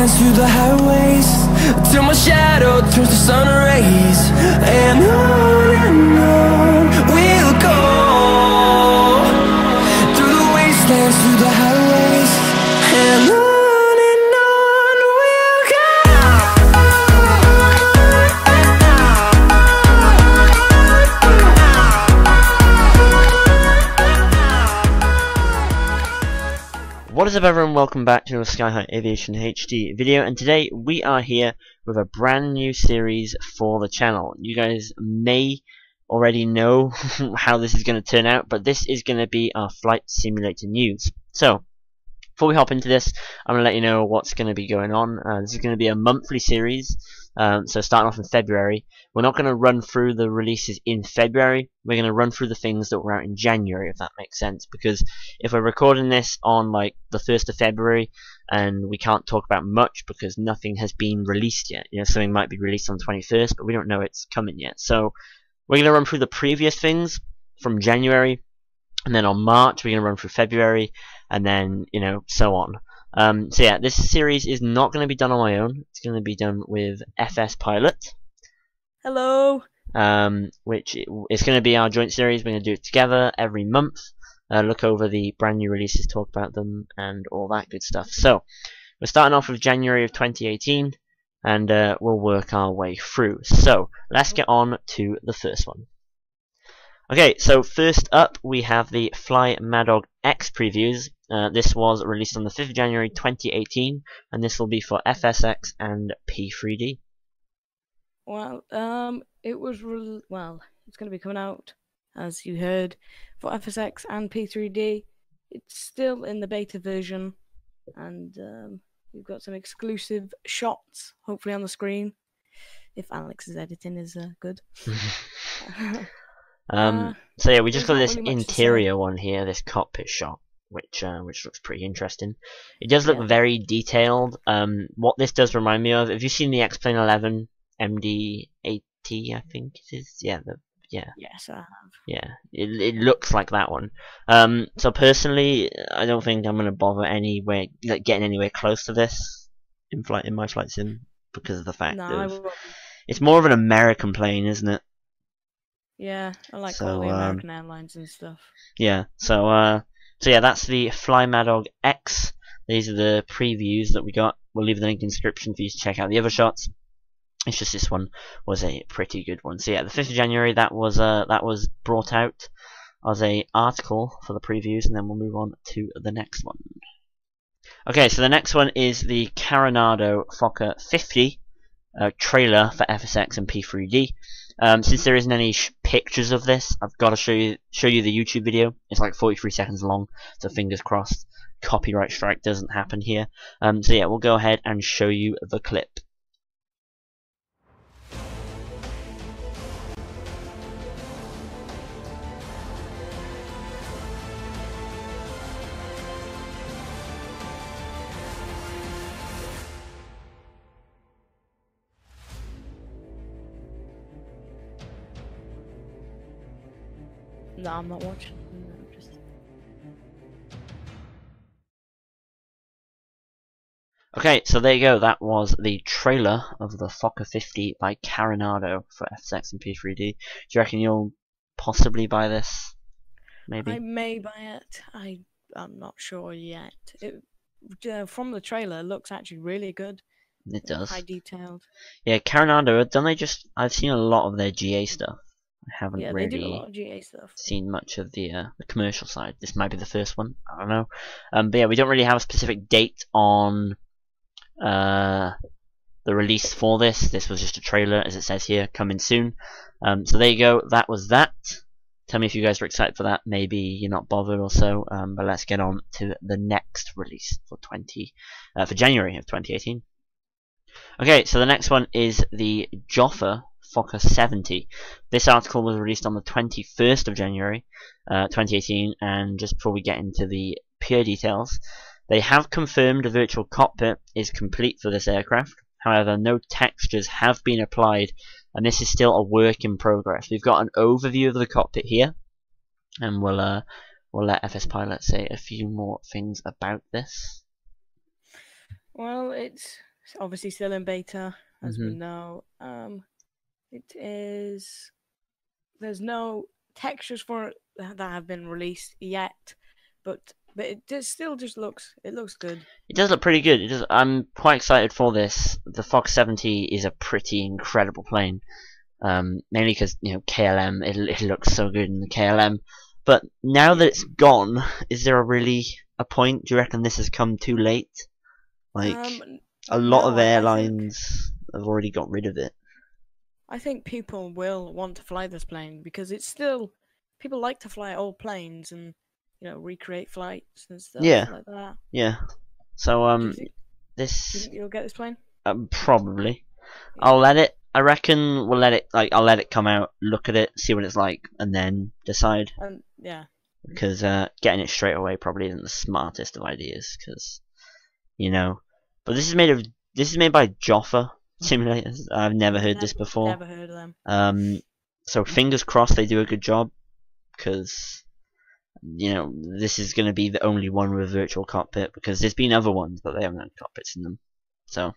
wastelands, through the highways, till my shadow turns to sun rays. And on we'll go, through the wastelands, through the highways, and on. What is up everyone, welcome back to a Sky High Aviation HD video, and today we are here with a brand new series for the channel. You guys may already know how this is going to turn out, but this is going to be our flight simulator news. So, before we hop into this, I'm going to let you know what's going to be going on. This is going to be a monthly series, so starting off in February. We're not going to run through the releases in February, we're going to run through the things that were out in January, if that makes sense, because if we're recording this on like the 1st of February, and we can't talk about much because nothing has been released yet. You know, something might be released on the 21st, but we don't know it's coming yet. So, we're going to run through the previous things from January, and then on March we're going to run through February, and then, you know, so on. So yeah, this series is not going to be done on my own. It's going to be done with FS Pilot. Hello. Which is going to be our joint series. We're going to do it together every month. Look over the brand new releases, talk about them, and all that good stuff. So we're starting off with January of 2018, and we'll work our way through. So let's get on to the first one. Okay, so first up we have the Fly Mad Dog X previews. This was released on the 5th of January 2018, and this will be for FSX and P3D. Well, it was it's going to be coming out, as you heard, for FSX and P3D. It's still in the beta version, and we've got some exclusive shots, hopefully on the screen, if Alex's editing is good. So yeah, we just got this really interior one here, this cockpit shot, which looks pretty interesting. It does look very detailed. What this does remind me of, have you seen the X-Plane 11 MD-80? I think it is. Yeah, Yes, I have. Yeah, it looks like that one. So personally, I don't think I'm gonna bother getting anywhere close to this in my flight sim, because of the fact of it's more of an American plane, isn't it? Yeah, I like all the American airlines and stuff. Yeah, so yeah, that's the Fly Mad Dog X. These are the previews that we got. We'll leave the link in the description for you to check out the other shots. It's just this one was a pretty good one. So yeah, the 5th of January that was brought out as a article for the previews, and then we'll move on to the next one. Okay, so the next one is the Coronado Fokker 50 trailer for FSX and P3D. Since there isn't any pictures of this, I've got to show you the YouTube video. It's like 43 seconds long, so fingers crossed copyright strike doesn't happen here. So yeah, we'll go ahead and show you the clip. No, I'm not watching. No, just... Okay, so there you go. That was the trailer of the Fokker 50 by Coronado for FSX and P3D. Do you reckon you'll possibly buy this? Maybe. I may buy it. I'm not sure yet. It from the trailer, it looks actually really good. It does. High detailed. Yeah, Coronado. Don't they just? I've seen a lot of their GA stuff. I haven't they really do a lot of GA stuff. seen much of the commercial side. This might be the first one. I don't know. But yeah, we don't really have a specific date on the release for this. This was just a trailer, as it says here, coming soon. So there you go. That was that. Tell me if you guys are excited for that. Maybe you're not bothered or so. But let's get on to the next release for January of 2018. Okay, so the next one is the Joffa Fokker 70. This article was released on the 21st of January 2018, and just before we get into the pure details, they have confirmed a virtual cockpit is complete for this aircraft. However, no textures have been applied, and this is still a work in progress. We've got an overview of the cockpit here, and we'll let FS Pilot say a few more things about this. Well, it's obviously still in beta, as we Mhm. know. It is. There's no textures for it that have been released yet, but still just looks. It looks good. It does look pretty good. It does. I'm quite excited for this. The Fox 70 is a pretty incredible plane. Mainly because KLM. It looks so good in the KLM. But now that it's gone, is there really a point? Do you reckon this has come too late? Like a lot No, of airlines have already got rid of it. I think people will want to fly this plane because it's still people like to fly old planes and recreate flights and stuff Yeah, like that. yeah. So Do you think this you'll get this plane? probably. I'll Yeah, let it. I reckon we'll let it. I'll let it come out, look at it, see what it's like, and then decide. and yeah, Because getting it straight away probably isn't the smartest of ideas. Because but this is made by Joffa simulators. I've never heard this before. never heard of them. So fingers crossed they do a good job. Because this is going to be the only one with a virtual cockpit. Because there's been other ones, but they haven't had cockpits in them. So.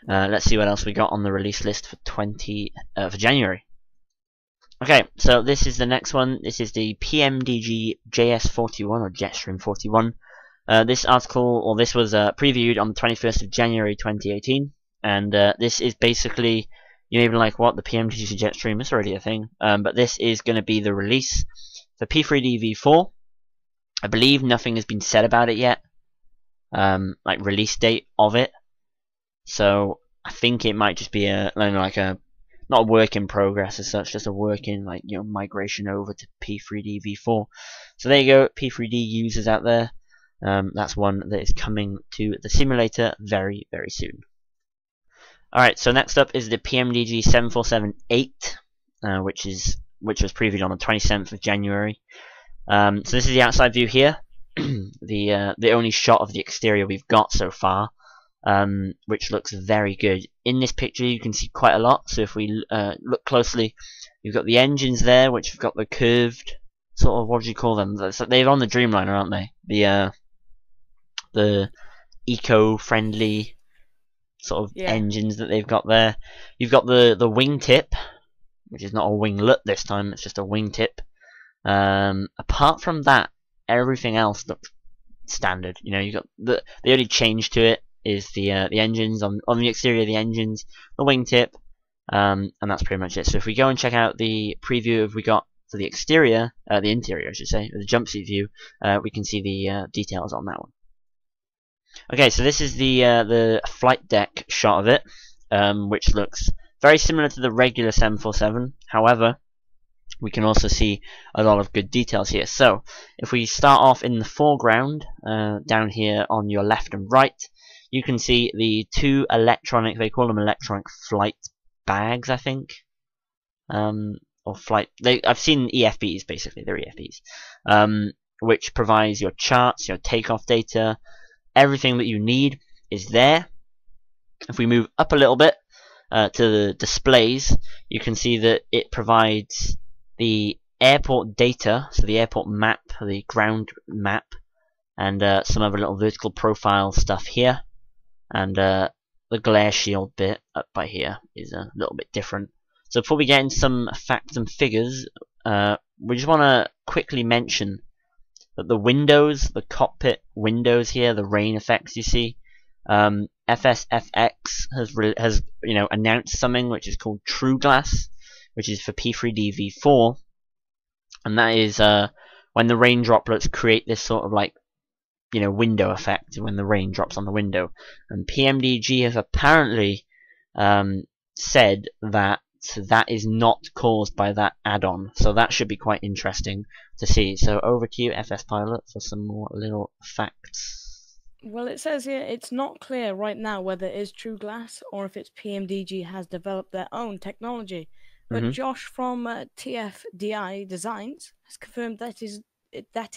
Let's see what else we got on the release list for for January. Okay, so this is the next one. This is the PMDG JS41 or Jetstream 41. This article, or this was previewed on the 21st of January 2018, and this is basically, you may be like, what, the PMDG Jetstream is already a thing, but this is going to be the release for P3D V4. I believe nothing has been said about it yet, like release date of it. So I think it might just be not a work in progress as such, just a work in migration over to P3D V4. So there you go, P3D users out there. That's one that is coming to the simulator very, very soon. Alright, so next up is the PMDG 747-8, which was previewed on the 27th of January. So this is the outside view here, the only shot of the exterior we've got so far. Which looks very good. In this picture you can see quite a lot, so if we look closely, you've got the engines there, which have got the curved, sort of, what do you call them? They're on the Dreamliner, aren't they? The eco-friendly sort of engines that they've got there. You've got the wingtip, which is not a winglet this time, it's just a wingtip. Apart from that, everything else looks standard. You got the only change to it is the engines on the exterior of the engines, the wingtip, and that's pretty much it. So if we go and check out the preview we got for the exterior, the interior I should say, the jumpsuit view, we can see the details on that one. Okay, so this is the flight deck shot of it, which looks very similar to the regular 747. However, we can also see a lot of good details here. So if we start off in the foreground, down here on your left and right, you can see the two electronic, they call them electronic flight bags, I think. Or flight, I've seen EFBs, basically, they're EFBs. Which provides your charts, your takeoff data, everything that you need is there. If we move up a little bit to the displays, you can see that it provides the airport data, so the airport map, the ground map, and some other little vertical profile stuff here. And the glare shield bit up by here is a little bit different. So before we get into some facts and figures, we just want to quickly mention that the windows, the cockpit windows here, the rain effects you see, FSFX has announced something which is called True Glass, which is for P3D V4, and that is when the rain droplets create this sort of window effect when the rain drops on the window. And PMDG has apparently said that that is not caused by that add-on, so that should be quite interesting to see. So over to you, FS Pilot, for some more little facts. Well, it says here it's not clear right now whether it is True Glass or if it's PMDG has developed their own technology. But Josh from TFDI Designs has confirmed that it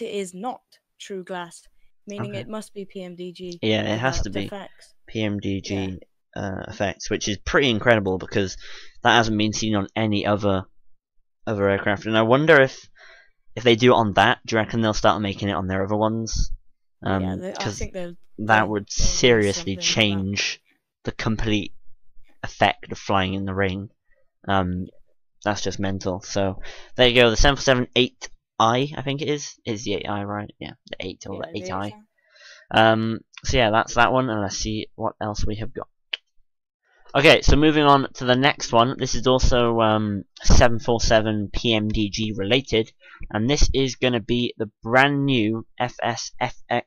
is not True Glass, meaning it must be PMDG. Yeah, it has to be effects. PMDG effects, which is pretty incredible because that hasn't been seen on any other aircraft. And I wonder if they do it on that, do you reckon they'll start making it on their other ones? Yeah, I because think that would they'll release seriously something like that. change the complete effect of flying in the rain. That's just mental. So there you go. The 747 8i, I think it is the 8i, right? Yeah, the 8 or Yeah, the the 8i. exam. So yeah, that's that one, and let's see what else we have got. Okay, so moving on to the next one. This is also 747 PMDG related, and this is going to be the brand new FSFX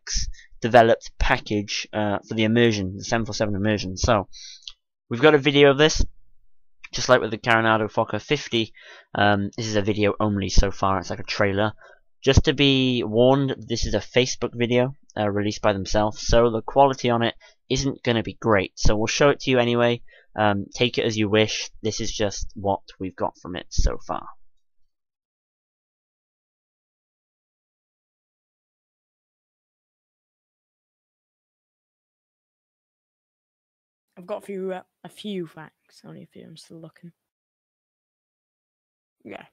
developed package for the immersion, the 747 immersion. So we've got a video of this, just like with the Coronado Fokker 50. This is a video only so far. It's like a trailer. Just to be warned, this is a Facebook video released by themselves, so the quality on it isn't going to be great. So we'll show it to you anyway. Take it as you wish. This is just what we've got from it so far. I've got a few facts, only a few. I'm still looking. Yeah.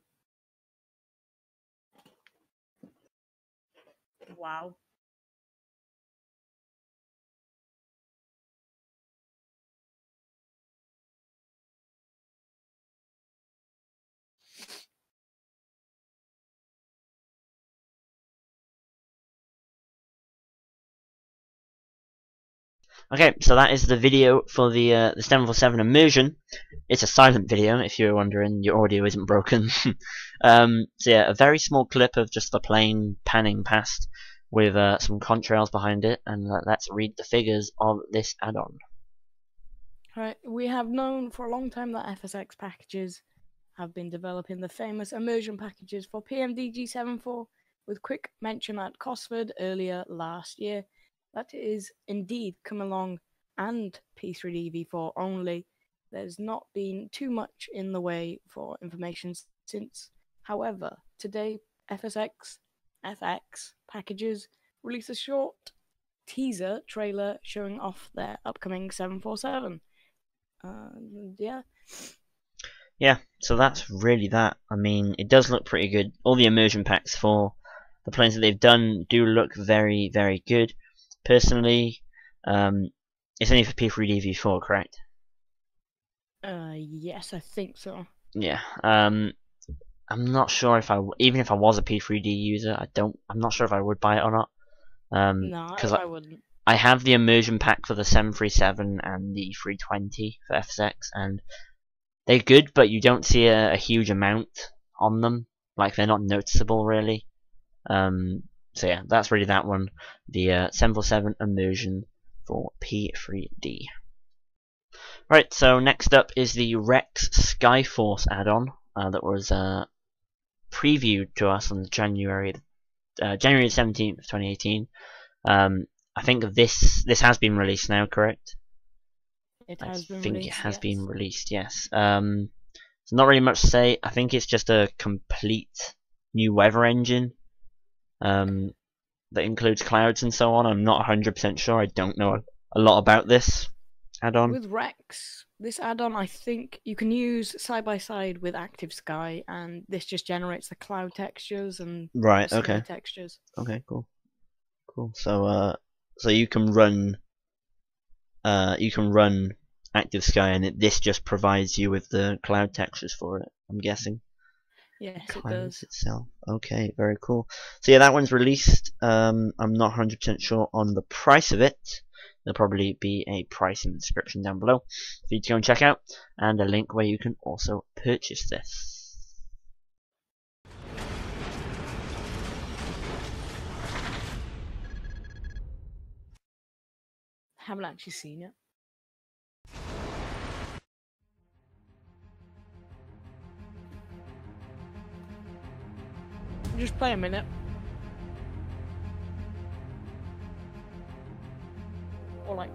Wow. Okay, so that is the video for the 747 immersion. It's a silent video, if you're wondering. Your audio isn't broken. So yeah, a very small clip of just the plane panning past with some contrails behind it, and let's read the figures of this add-on. Right, we have known for a long time that FSX packages have been developing the famous immersion packages for PMDG-74, with quick mention at Cosford earlier last year that it is indeed come along, and P3D V4 only. There's not been too much in the way for information since. However, today FSX FX packages release a short teaser trailer showing off their upcoming 747. Yeah. Yeah, so that's really that. I mean, it does look pretty good. All the immersion packs for the planes that they've done do look very, very good. Personally, it's only for P3D V4, correct? Yes, I think so. Yeah. I'm not sure if even if I was a P3D user, I'm not sure if I would buy it or not. No, Because I wouldn't. I have the immersion pack for the 737 and the 320 for FSX, and they're good, but you don't see a huge amount on them. Like, they're not noticeable, really. So yeah, that's really that one. The 747 immersion for P3D. Right, so next up is the Rex Skyforce add-on that was previewed to us on January 17th, 2018. I think this has been released now, correct? It has been I think released, it has yes. been released, yes. There's not really much to say. I think it's just a complete new weather engine that includes clouds and so on. I'm not 100% sure. I don't know a lot about this add-on. With Rex, this add-on, I think you can use side by side with Active Sky, and this just generates the cloud textures and Right. the sky Okay. textures. Okay. Cool. Cool. So you can run Active Sky, and this just provides you with the cloud textures for it, I'm guessing. Yes, it Clouds does. itself. Okay, very cool. So yeah, that one's released. I'm not 100% sure on the price of it. There'll probably be a price in the description down below for you to go and check out, and a link where you can also purchase this. Haven't actually seen it. Just play a minute. Or like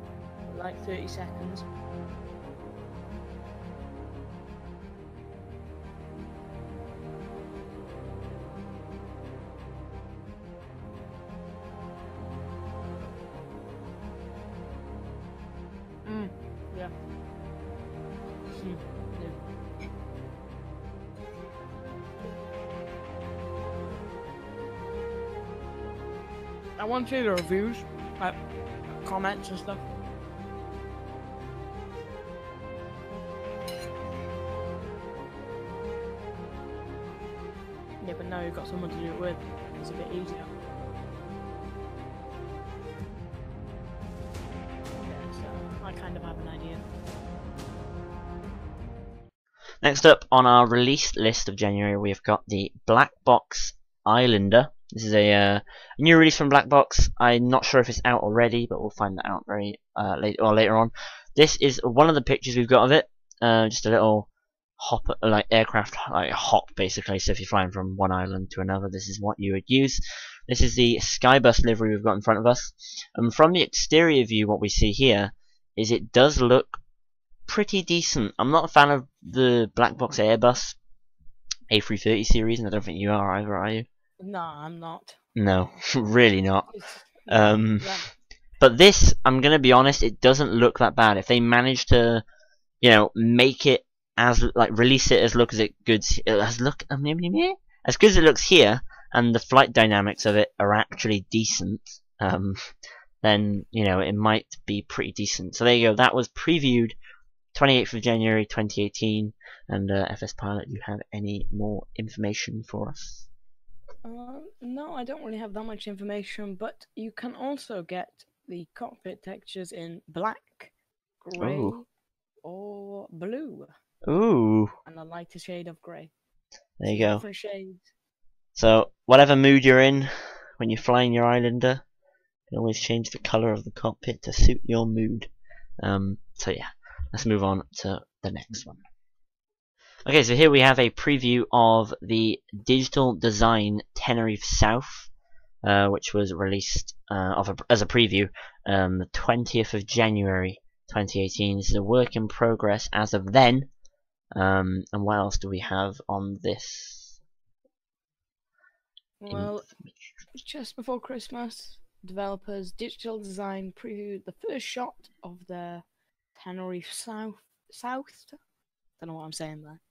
30 seconds. Yeah. Yeah. I want to see the reviews, like comments and stuff. Yeah, but now you've got someone to do it with. It's a bit easier. Yeah, so I kind of have an idea. Next up on our release list of January, we've got the Black Box Islander. This is a new release from Black Box. I'm not sure if it's out already, but we'll find that out very later on. This is one of the pictures we've got of it. Just a little hop, like aircraft, like a hop basically. So if you're flying from one island to another, this is what you would use. This is the Skybus livery we've got in front of us. And from the exterior view, what we see here is it does look pretty decent. I'm not a fan of the Black Box Airbus A330 series, and I don't think you are either, are you? No, I'm not. No, really not. Yeah. But this, I'm gonna be honest, it doesn't look that bad. If they manage to, make it as release it as good as it looks here, and the flight dynamics of it are actually decent, then it might be pretty decent. So there you go. That was previewed 28th of January 2018, and FS Pilot, do you have any more information for us? No, I don't really have that much information, but you can also get the cockpit textures in black, grey, Ooh. or blue. Ooh. And a lighter shade of grey. There you go. Different shades. So, whatever mood you're in when you're flying your Islander, you can always change the colour of the cockpit to suit your mood. So yeah, let's move on to the next one. Okay, so here we have a preview of the Digital Design Tenerife South, which was released as a preview the 20th of January 2018. This is a work in progress as of then. And what else do we have on this? Well, just before Christmas, developers Digital Design previewed the first shot of their Tenerife South. Don't know what I'm saying there.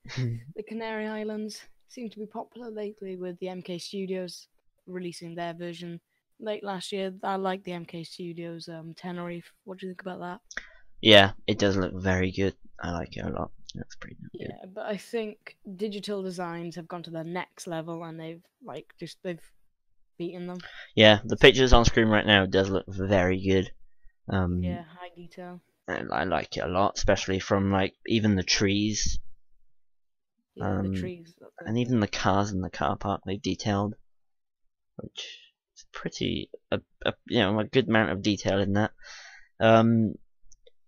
The Canary Islands seem to be popular lately, with the MK Studios releasing their version late last year. I like the MK Studios Tenerife. What do you think about that? Yeah, it does look very good. I like it a lot. It looks pretty good. Yeah, but I think Digital Designs have gone to the next level, and they've beaten them. Yeah, the pictures on screen right now does look very good. Yeah, high detail. I like it a lot, especially from even the trees. Yeah, the trees. And even the cars in the car park they've detailed, which is pretty a good amount of detail in that.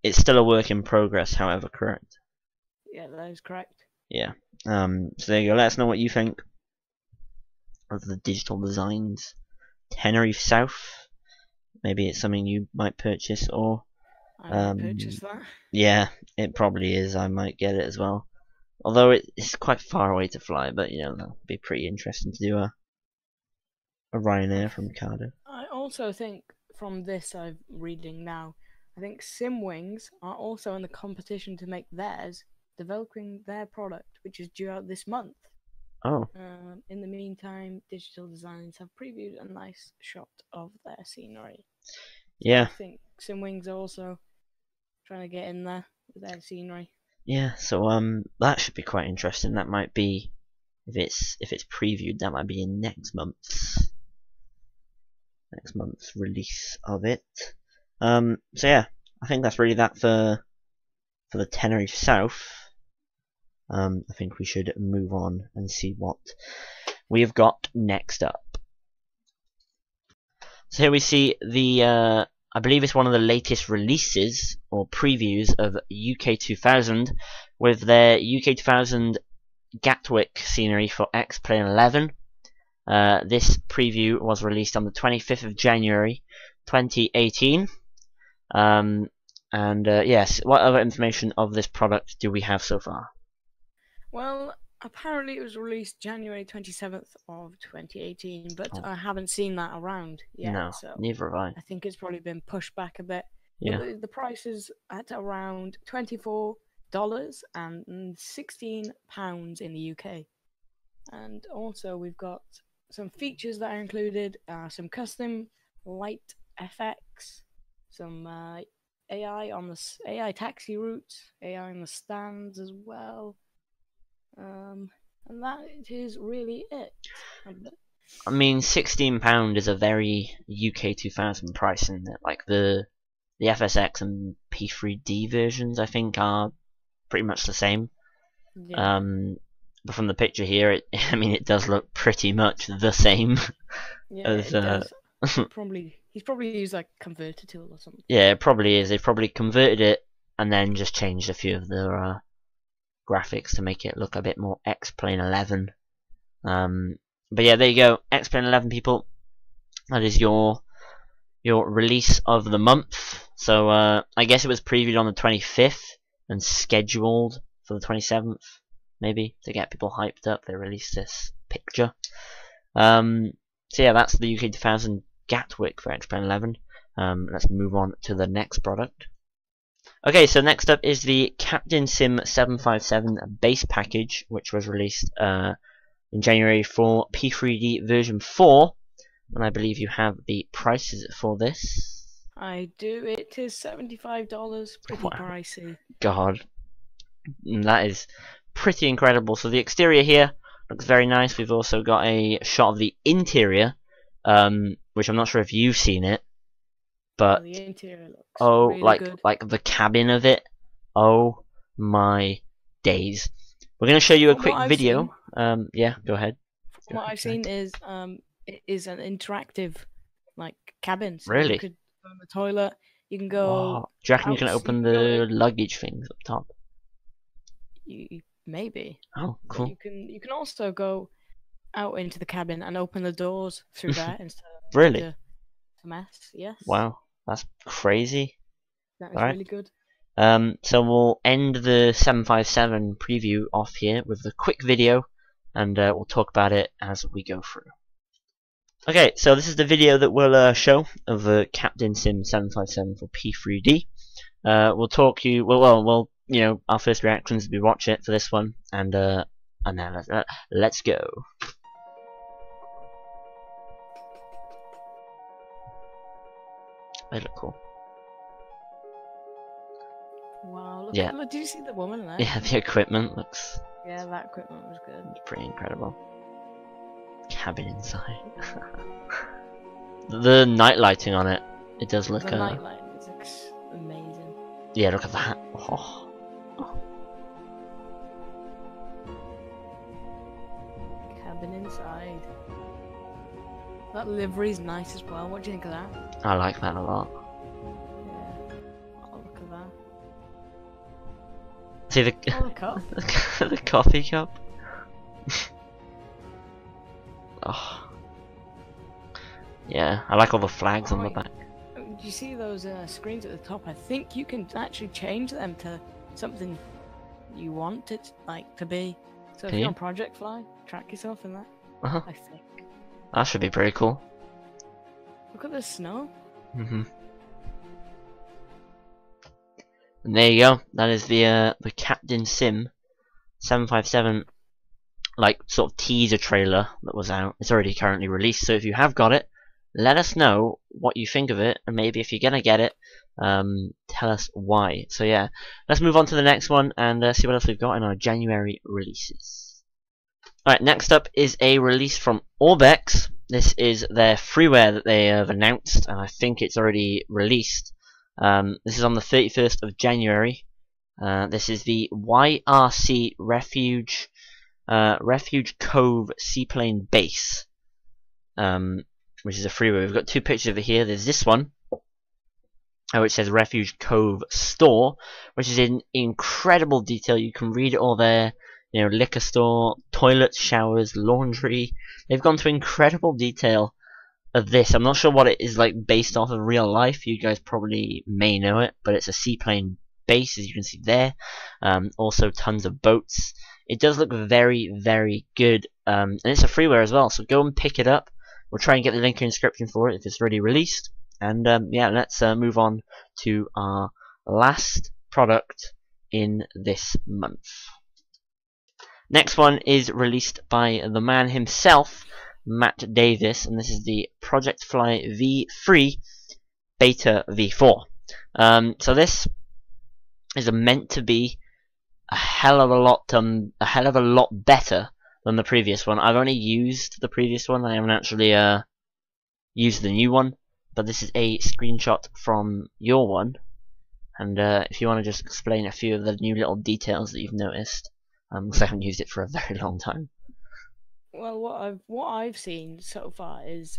It's still a work in progress, however, correct? Yeah, that is correct. Yeah. So there you go. Let us know what you think of the Digital Designs Tenerife South. Maybe it's something you might purchase, or I might purchase that. Yeah, it probably is. I might get it as well. Although it's quite far away to fly, but that'll be pretty interesting to do a Ryanair from Cardiff. I also think from this I'm reading now, I think Simwings are also in the competition to make theirs, developing their product, which is due out this month. Oh. In the meantime, Digital Designs have previewed a nice shot of their scenery. Yeah. I think Simwings are also trying to get in there with their scenery. Yeah, so that should be quite interesting. That might be, if it's previewed, that might be in next month's release of it. So yeah, I think that's really that for the Tenerife South. I think we should move on and see what we have got next up. So here we see the I believe it's one of the latest releases or previews of UK 2000 with their UK 2000 Gatwick scenery for X-Plane 11. This preview was released on the 25th of January 2018. Yes, what other information of this product do we have so far? Well, apparently it was released January 27th of 2018, but I haven't seen that around yet. No, so neither have I. I think it's probably been pushed back a bit. Yeah. But the price is at around $24 and £16 in the UK. And also we've got some features that are included, some custom light FX, some AI on the AI taxi routes, AI on the stands as well. And that is really it. I mean, £16 is a very UK 2000 price, isn't it? Like the FSX and P3D versions, I think, are pretty much the same. Yeah. But from the picture here, I mean, it does look pretty much the same Yeah, as. it does. He's probably used like converter tool or something. Yeah, it probably is. They've probably converted it and then just changed a few of the graphics to make it look a bit more X-Plane 11. But yeah, there you go, X-Plane 11, people. That is your release of the month. So I guess it was previewed on the 25th and scheduled for the 27th, maybe, to get people hyped up. They released this picture. So yeah, that's the UK 2000 Gatwick for X-Plane 11. Let's move on to the next product. Okay, so next up is the Captain Sim 757 base package, which was released in January for P3D version 4. And I believe you have the prices for this. I do. It is $75. Pretty pricey. God, that is pretty incredible. So the exterior here looks very nice. We've also got a shot of the interior, which I'm not sure if you've seen it, but the interior looks really good. like the cabin of it. Oh my days! We're gonna show you a quick video. Yeah, go ahead. From what I've seen is it is an interactive like cabin. So really? You could go in the toilet. You can go. Wow. Do you reckon you can open the luggage things up top? Maybe. Oh, cool. But you can also go out into the cabin and open the doors through there instead of really? the mess. Yes. Wow, that's crazy. That is really good. So we'll end the 757 preview off here with the quick video, and we'll talk about it as we go through. Okay, so this is the video that we'll show of the Captain Sim 757 for P3D. We'll talk you. Well, you know, our first reactions as we watch it for this one, and then let's go. They look cool. Wow, yeah. Look, did you see the woman there? Yeah, the equipment looks. Yeah, that equipment was good. Pretty incredible. Cabin inside. The night lighting on it, it does look. The night lighting looks amazing. Yeah, look at that. Oh. Cabin inside. That livery's nice as well. What do you think of that? I like that a lot. Yeah. Oh, look at that. See the cup. the coffee cup. Oh. Yeah, I like all the flags on the back. Do you see those screens at the top? I think you can actually change them to something you want it like to be. So if you're on Project Fly, track yourself in that. I think. That should be pretty cool. Look at the snow. And there you go. That is the Captain Sim 757 like sort of teaser trailer that was out. It's already currently released. So if you have got it, let us know what you think of it, and maybe if you're gonna get it, tell us why. So yeah, let's move on to the next one and see what else we've got in our January releases. Alright, next up is a release from Orbex. This is their freeware that they have announced, and I think it's already released. This is on the 31st of January. This is the YRC Refuge Cove Seaplane Base, which is a freeware. We've got two pictures of it here. There's this one, which says Refuge Cove Store, which is in incredible detail. You can read it all there. You know, liquor store, toilets, showers, laundry. They've gone to incredible detail of this. I'm not sure what it is like based off of real life. You guys probably may know it, but it's a seaplane base, as you can see there. Also tons of boats. It does look very, very good, and it's a freeware as well. So go and pick it up. We'll try and get the link in the description for it if it's already released. And yeah, let's move on to our last product in this month. Next one is released by the man himself, Matt Davis, and this is the Project Fly V3 Beta V4. So this is meant to be a hell of a lot better than the previous one. I've only used the previous one. I haven't actually used the new one, but this is a screenshot from your one. And if you want to just explain a few of the new little details that you've noticed, because I haven't used it for a very long time. Well, what I've seen so far is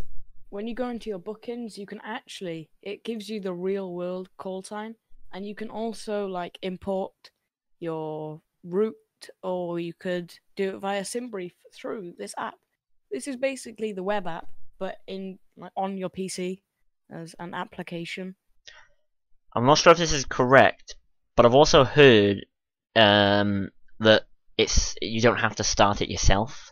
when you go into your bookings, you can actually, it gives you the real world call time, and you can also like import your route, or you could do it via SimBrief through this app. This is basically the web app, but in like on your PC as an application. I'm not sure if this is correct, but I've also heard that you don't have to start it yourself.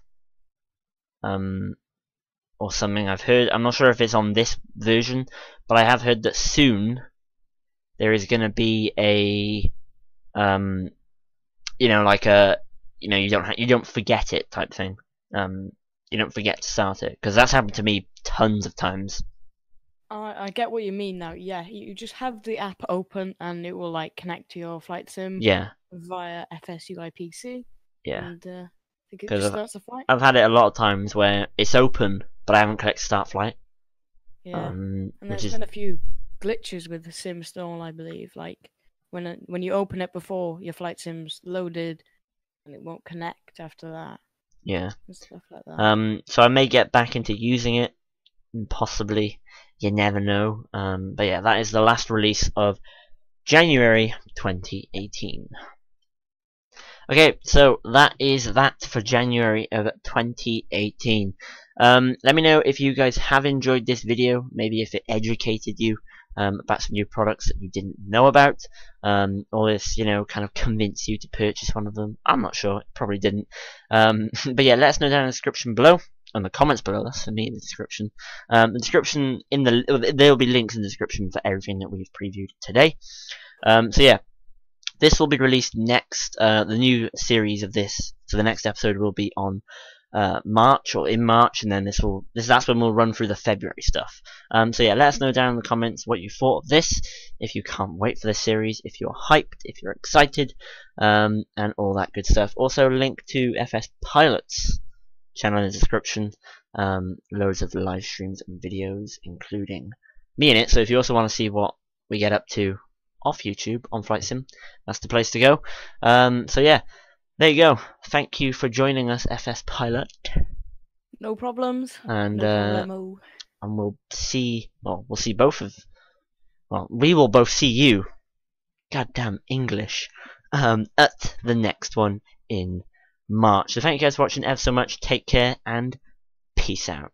Or something I've heard. I'm not sure if it's on this version, but I have heard that soon there is going to be a you know, like a, you know, you don't forget it type thing. You don't forget to start it, because that's happened to me tons of times. I get what you mean now. Yeah, you just have the app open and it will like connect to your flight sim via FSUI PC. Yeah. And I think it Because just starts the flight. I've had it a lot of times where it's open, but I haven't clicked start flight. Yeah. And there's been a few glitches with the sim stall, I believe. Like when you open it before your flight sim's loaded, and it won't connect after that. Yeah. And stuff like that. So I may get back into using it, possibly. You never know. But yeah, that is the last release of January 2018. Okay, so that is that for January of 2018. Let me know if you guys have enjoyed this video, maybe if it educated you about some new products that you didn't know about, or this, you know, kind of convinced you to purchase one of them. I'm not sure, it probably didn't. But yeah, let us know down in the description below, in the comments below. That's for me in the description. The description there'll be links in the description for everything that we've previewed today. So yeah. This will be released next, the new series of this, so the next episode will be on March, or in March, and then that's when we'll run through the February stuff. So yeah, let us know down in the comments what you thought of this, if you can't wait for this series, if you're hyped, if you're excited, and all that good stuff. Also, link to FS Pilot's channel in the description, loads of live streams and videos, including me in it, so if you also want to see what we get up to off YouTube on Flight Sim, that's the place to go. So yeah, there you go. Thank you for joining us, FS Pilot. No problems. And no problemo. And we'll see. Well, we'll see both of. Well, we will both see you. Goddamn English. At the next one in March. So thank you guys for watching ever so much. Take care and peace out.